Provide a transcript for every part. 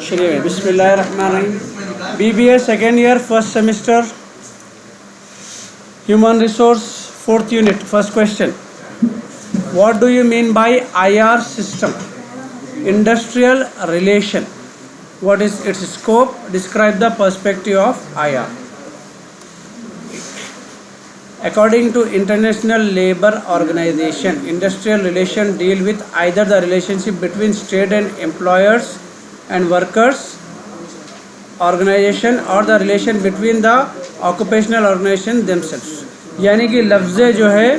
चलिए बिस्मिल्लाहिर्रहमानिर्रहीम। BBA second year first semester human resource fourth unit first question, what do you mean by IR system? Industrial relation, what is it's scope? Describe the perspective of IR. According to International Labour Organization, industrial relations deal with either the relationship between state and employers and workers organization or the relation between the occupational organization themselves. यानी कि लफ्ज़े जो है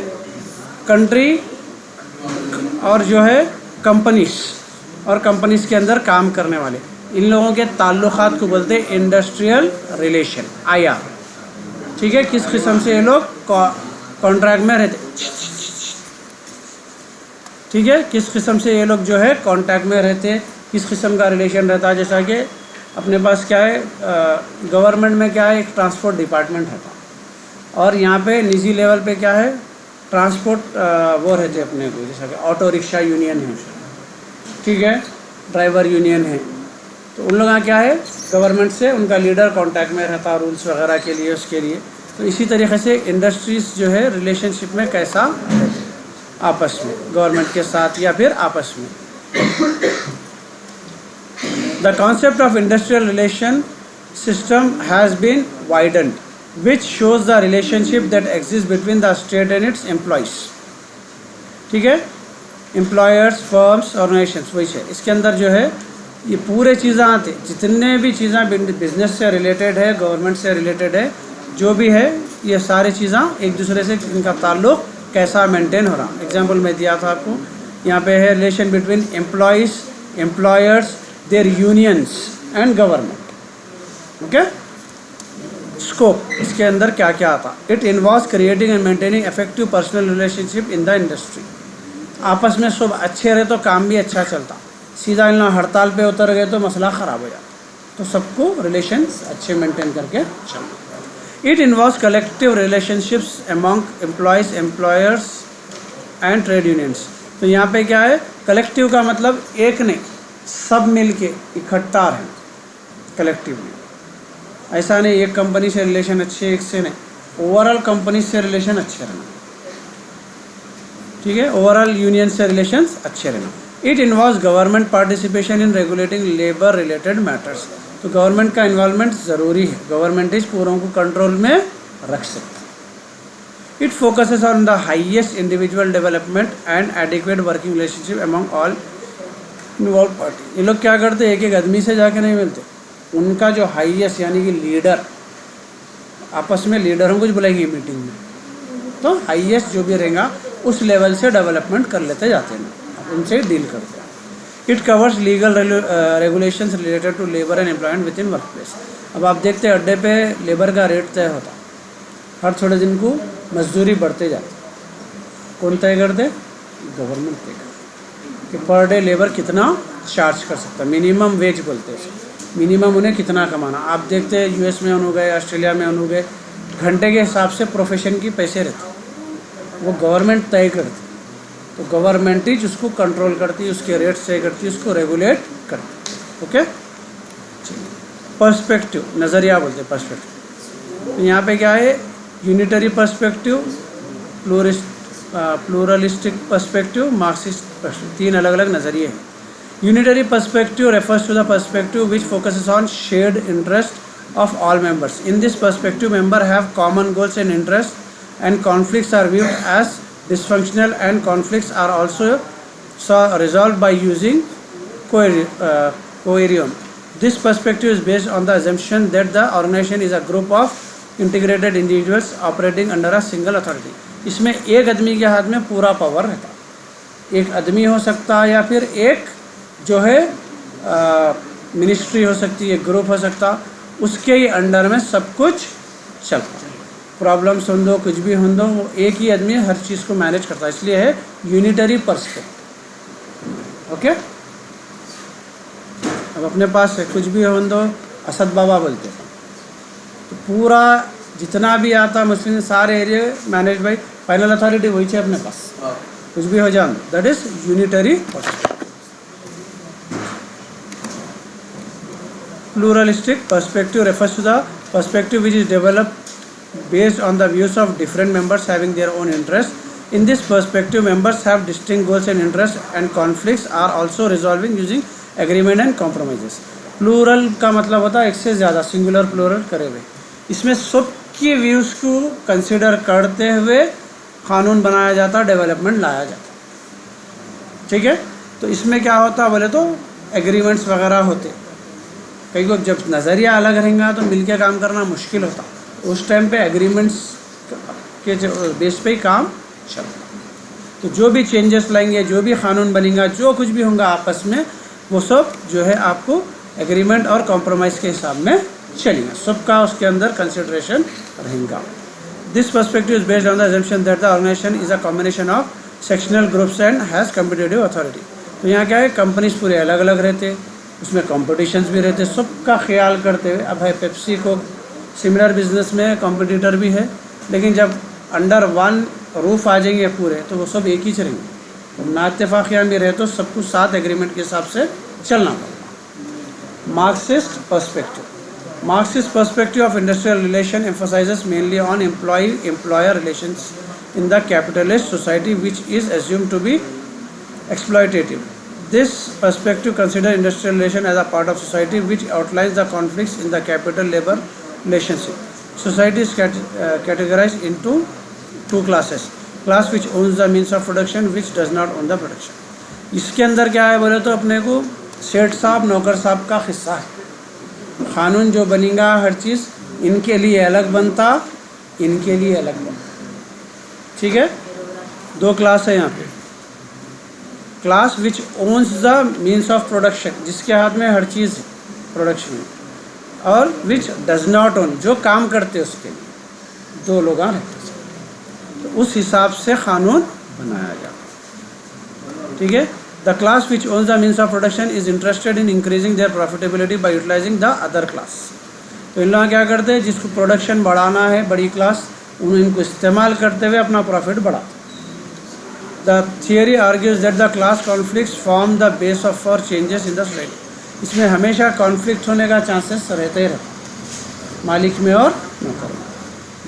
country और जो है companies और companies के अंदर काम करने वाले, इन लोगों के ताल्लुकात को बोलते हैं इंडस्ट्रियल रिलेशन, IR. ठीक है, किस किस्म से ये लोग कॉन्ट्रैक्ट में रहते, ठीक है, किस किस्म से ये लोग जो है कॉन्ट्रैक्ट में रहते, किस किस्म का रिलेशन रहता है. जैसा कि अपने पास क्या है, गवर्नमेंट में क्या है, एक ट्रांसपोर्ट डिपार्टमेंट रहता है और यहाँ पे निजी लेवल पे क्या है, ट्रांसपोर्ट वो रहते अपने को, जैसा कि ऑटो रिक्शा यूनियन है, ठीक है, ड्राइवर यूनियन है. तो उन लोगों का क्या है, गवर्नमेंट से उनका लीडर कांटेक्ट में रहता है रूल्स वगैरह के लिए, उसके लिए. तो इसी तरीके से इंडस्ट्रीज़ जो है रिलेशनशिप में कैसा आपस में, गवर्नमेंट के साथ या फिर आपस में. The concept of industrial relation system has been widened which shows the relationship that exist between the state and its employees. ठीक है, एम्प्लॉयर्स, फर्म्स, ऑर्गेनाइजेशंस, वही है. इसके अंदर जो है ये पूरे चीज़ें आते, जितने भी चीज़ें बिजनेस से रिलेटेड है, गवर्नमेंट से रिलेटेड है, जो भी है, ये सारी चीज़ें एक दूसरे से इनका ताल्लुक़ कैसा मेंटेन हो रहा. एग्जांपल मैं दिया था आपको, यहाँ पे है relation between employees, employers, their unions and government. Okay, scope इसके अंदर क्या क्या आता. It involves creating and maintaining effective personal relationship in the industry. आपस में सब अच्छे रहे तो काम भी अच्छा चलता. सीधा इन लोग हड़ताल पे उतर गए तो मसला ख़राब हो जाता. तो सबको रिलेशंस अच्छे मेंटेन करके चलना. It involves collective relationships among employees, employers and trade unions. तो यहाँ पे क्या है, कलेक्टिव का मतलब एक नहीं, सब मिल के इकट्ठा रहें कलेक्टिव में. ऐसा नहीं एक कंपनी से रिलेशन अच्छे, एक से नहीं, ओवरऑल कंपनी से रिलेशन अच्छे रहना. ठीक है, ओवरऑल यूनियन से रिलेशंस अच्छे रहना. It involves government participation in regulating labour related matters. तो गवर्नमेंट का इन्वॉल्वमेंट ज़रूरी है, गवर्नमेंट इस पूरों को कंट्रोल में रख सकता है. It focuses on the highest individual development and adequate working relationship among all involve party. ये लोग क्या करते, एक एक आदमी से जाके नहीं मिलते, उनका जो हाईएस्ट यानी कि लीडर, आपस में लीडरों को बुलाएंगे मीटिंग में, तो हाईएस्ट जो भी रहेगा उस लेवल से डेवलपमेंट कर लेते जाते हैं, उनसे डील करते हैं. It covers legal regulations related to labour and employment within work place. अब आप देखते हैं अड्डे पे लेबर का रेट तय होता, हर थोड़े दिन को मजदूरी बढ़ते जाती. कौन तय करते, गवर्नमेंट तय करते कि पर डे लेबर कितना चार्ज कर सकता. मिनिमम वेज बोलते हैं, मिनिमम उन्हें कितना कमाना. आप देखते हैं US में हो गए, ऑस्ट्रेलिया में हो गए, घंटे के हिसाब से प्रोफेशन की पैसे रहते, वो गवर्नमेंट तय करती. तो गवर्नमेंट ही उसको कंट्रोल करती, उसके रेट तय करती, उसको रेगुलेट करती. ओके, पर्सपेक्टिव, नज़रिया बोलते हैं पर्सपेक्टिव. तो यहाँ पे क्या है, unitary perspective, pluralistic perspective, Marxist perspective, तीन अलग अलग नज़रिए हैं. Unitary perspective refers to the perspective which focuses on shared interest of all members. In this perspective, members have common goals and interests, and conflicts are viewed as dysfunctional, and conflicts are also resolved by using coercion. This perspective is based on the assumption that the organization is a group of integrated individuals operating under a single authority. इसमें एक आदमी के हाथ में पूरा power रहता. एक आदमी हो सकता है या फिर एक जो है मिनिस्ट्री हो सकती है, ग्रुप हो सकता, उसके ही अंडर में सब कुछ चलता. प्रॉब्लम्स हो दो, कुछ भी हो दो, वो एक ही आदमी हर चीज़ को मैनेज करता है. इसलिए है यूनिटरी पर्सपेक्टिव. ओके, अब अपने पास है कुछ भी हो दो, असद बाबा बोलते हैं, तो पूरा जितना भी आता मुस्लिम सारे area manage by final authority वही है अपने पास, कुछ भी हो जाए, that is unitary perspective. Pluralistic perspective refers to the perspective which is developed based on the views of different members having their own interests. In this perspective, members have distinct goals and interests, and conflicts are also resolving using agreement and compromises. Plural का मतलब होता है एक से ज़्यादा, singular plural करे हुए। इसमें सबके व्यूज़ को कंसिडर करते हुए कानून बनाया जाता, डेवलपमेंट लाया जाता, ठीक है। तो इसमें क्या होता बोले तो एग्रीमेंट्स वगैरह होते। कई को जब नज़रिया अलग रहेगा तो मिलके काम करना मुश्किल होता, उस टाइम पे एग्रीमेंट्स के बेस पे ही काम चलता। तो जो भी चेंजेस लाएंगे, जो भी कानून बनेगा, जो कुछ भी होगा आपस में, वो सब जो है आपको एग्रीमेंट और कॉम्प्रोमाइज़ के हिसाब में चलेगा, सबका उसके अंदर कंसिडरेशन रहेगा। This perspective is based on the assumption that the organisation is a combination of sectional groups and has competitive authority. तो यहाँ क्या है, कंपनीज पूरे अलग अलग रहते, उसमें कॉम्पिटिशन्स भी रहते, सबका ख्याल करते हुए। अब है पेप्सी को सिमिलर बिजनेस में कॉम्पिटिटर भी है, लेकिन जब अंडर वन रूफ आ जाएंगे पूरे तो वो सब एक ही चलेंगे। ना इत्तेफाकियाँ भी रहे तो सब कुछ साथ एग्रीमेंट के हिसाब से चलना पड़ेगा। Marxist perspective of industrial relation emphasizes mainly on employee-employer relations in the capitalist society which is assumed to be exploitative. This perspective considers industrial relation as a part of society which outlines the conflicts in the capital-labor relationship. Society is categorized into two classes. Class which owns the means of production, which does not own the production. इसके अंदर क्या है बोले तो अपने को सेठ साहब नौकर साहब का हिस्सा है। कानून जो बनेगा हर चीज़ इनके लिए अलग बनता, इनके लिए अलग बनता, ठीक है। दो क्लास है यहाँ पे। Class which owns the means of production, जिसके हाथ में हर चीज़ है प्रोडक्शन में, और विच डज नॉट ओन, जो काम करते उसके लिए दो लोग रहते, तो उस हिसाब से कानून बनाया जाता, ठीक है। The class which owns the means of production is interested in increasing their profitability by utilising the other class. तो इन लोग क्या करते हैं, जिसको प्रोडक्शन बढ़ाना है, बड़ी क्लास, इनको इस्तेमाल करते हुए अपना प्रॉफिट बढ़ाते। The theory argues that the class conflicts form the base of for changes in the society. इसमें हमेशा कॉन्फ्लिक्ट होने का चांसेस रहते ही रहते, मालिक में और नौकर में।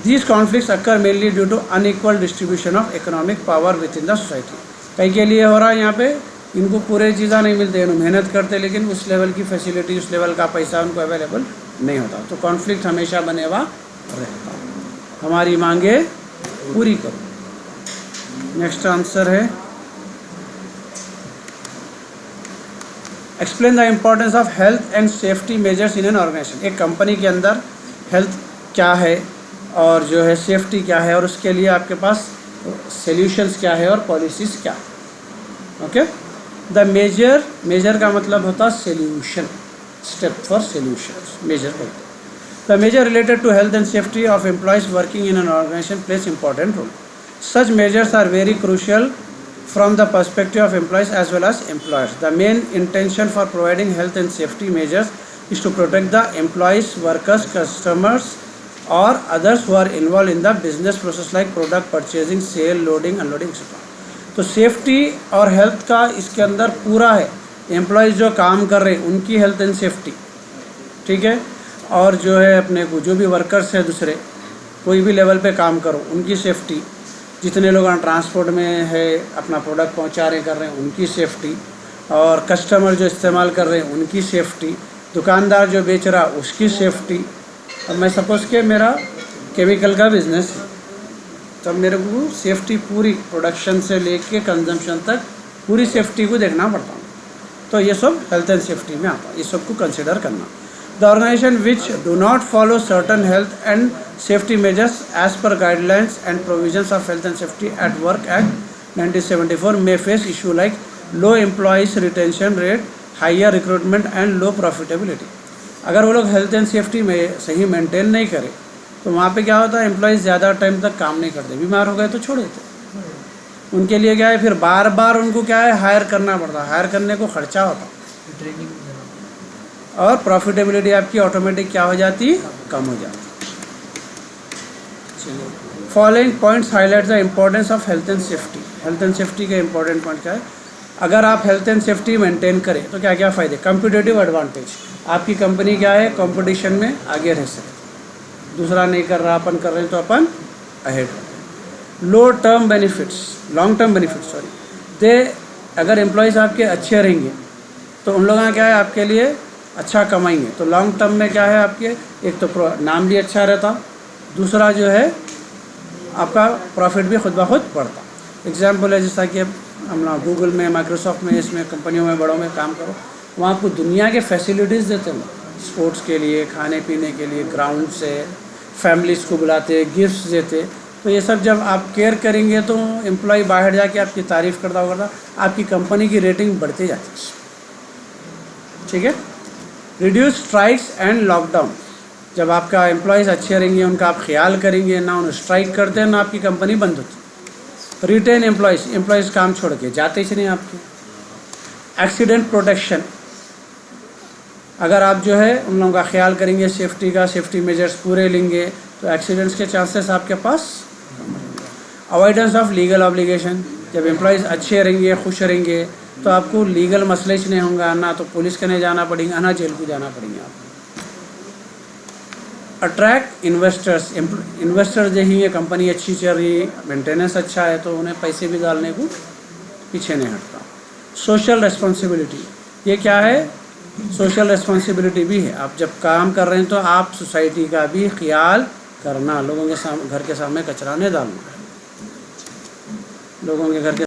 These conflicts occur mainly due to unequal distribution of economic power within the society. कई के लिए हो रहा है यहाँ पे, इनको पूरे चीज़ें नहीं मिलते, इन्होंने मेहनत करते लेकिन उस लेवल की फैसिलिटी, उस लेवल का पैसा उनको अवेलेबल नहीं होता, तो कॉन्फ्लिक्ट हमेशा बने हुआ रहता। हमारी मांगे पूरी करो। नेक्स्ट आंसर है, explain the importance of health and safety measures in an organisation. एक कंपनी के अंदर हेल्थ क्या है और जो है सेफ्टी क्या है, और उसके लिए आपके पास सॉल्यूशंस क्या है और पॉलिसीज़ क्या है। ओके, द मेजर का मतलब होता है solution, step for solutions, measure बोलते हैं। The measure related to health and safety of employees working in an organisation place important role. Such measures are very crucial from the perspective of employees as well as employers. The main intention for providing health and safety measures is to protect the employees, workers, customers or others who are involved in the business process like product purchasing, sale, loading, unloading etc. तो safety और health का इसके अंदर पूरा है। Employees जो काम कर रहे हैं उनकी हेल्थ एंड सेफ्टी, ठीक है, और जो है अपने को जो भी वर्कर्स है दूसरे कोई भी लेवल पे काम करो उनकी सेफ्टी, जितने लोग ट्रांसपोर्ट में है अपना प्रोडक्ट पहुंचा रहे कर रहे हैं उनकी सेफ्टी, और कस्टमर जो इस्तेमाल कर रहे हैं उनकी सेफ्टी, दुकानदार जो बेच रहा उसकी सेफ्टी। अब मैं सपोज़ के मेरा केमिकल का बिज़नेस है, तब मेरे को सेफ्टी पूरी प्रोडक्शन से लेके कंजम्पशन तक पूरी सेफ्टी को देखना पड़ता है। तो ये सब हेल्थ एंड सेफ्टी में आता है, ये सब को कंसिडर करना। The organization which do not follow certain health and safety measures as per guidelines and provisions of Health and Safety at Work Act 1974 may face issue like low employees retention rate, higher recruitment and low profitability. अगर वो लोग health and safety में सही maintain नहीं करें तो वहाँ पे क्या होता है, एम्प्लॉयज़ ज़्यादा टाइम तक काम नहीं करते, बीमार हो गए तो छोड़ देते। उनके लिए क्या है, फिर बार बार उनको क्या है हायर करना पड़ता, हायर करने को खर्चा होता, ट्रेनिंग, और प्रॉफिटेबिलिटी आपकी ऑटोमेटिक क्या हो जाती, कम हो जाती। Following points highlight the importance of health and safety. Health and safety के इंपॉर्टेंट पॉइंट क्या है, अगर आप हेल्थ एंड सेफ्टी मेंटेन करें तो क्या क्या फ़ायदे? कंपटीटिव एडवांटेज, आपकी कंपनी क्या है, कंपटीशन में आगे रह सकती, दूसरा नहीं कर रहा अपन कर रहे हैं तो अपन ahead. Low term benefits, long term benefits sorry, they अगर एम्प्लॉयज़ आपके अच्छे रहेंगे तो उन लोगों का क्या है, आपके लिए अच्छा कमाएंगे, तो लॉन्ग टर्म में क्या है, आपके एक तो नाम भी अच्छा रहता, दूसरा जो है आपका प्रॉफिट भी खुद ब खुद बढ़ता। एग्जाम्पल है जैसा कि हम ना गूगल में, माइक्रोसॉफ्ट में, इसमें कंपनियों में बड़ों में काम करो, वहाँ आपको दुनिया के फैसिलिटीज़ देते हैं, स्पोर्ट्स के लिए, खाने पीने के लिए, ग्राउंड से, फैमिलीज़ को बुलाते, गिफ्ट्स देते। तो ये सब जब आप केयर करेंगे तो एम्प्लॉय बाहर जाके आपकी तारीफ़ करता होगा, आपकी कंपनी की रेटिंग बढ़ती जाती है। ठीक है। रिड्यूस स्ट्राइक्स एंड लॉकडाउन, जब आपका एम्प्लॉयज़ अच्छे रहेंगे, उनका आप ख्याल करेंगे, ना उन्हें स्ट्राइक करते हैं ना आपकी कंपनी बंद होती। रिटेन एम्प्लॉयज़ काम छोड़ के जाते ही नहीं आपके। एक्सीडेंट प्रोटेक्शन, अगर आप जो है उन लोगों का ख्याल करेंगे, सेफ्टी मेजर्स पूरे लेंगे तो एक्सीडेंट्स के चांसेस आपके पास। अवॉइडेंस ऑफ लीगल ऑब्लिगेशन, जब एम्प्लॉयज़ अच्छे रहेंगे, खुश रहेंगे तो आपको लीगल मसले ही नहीं होंगे, ना तो पुलिस के नहीं जाना पड़ेगा, ना जेल को जाना पड़ेगा आपको। अट्रैक्ट इन्वेस्टर्स देखेंगे कंपनी अच्छी चल रही है, मेंटेनेंस अच्छा है तो उन्हें पैसे भी डालने को पीछे नहीं हटता। सोशल रिस्पॉन्सिबिलिटी, ये क्या है, सोशल रिस्पॉन्सिबिलिटी भी है, आप जब काम कर रहे हैं तो आप सोसाइटी का भी ख्याल करना, लोगों के घर के सामने कचरा नहीं डालना, लोगों के घर के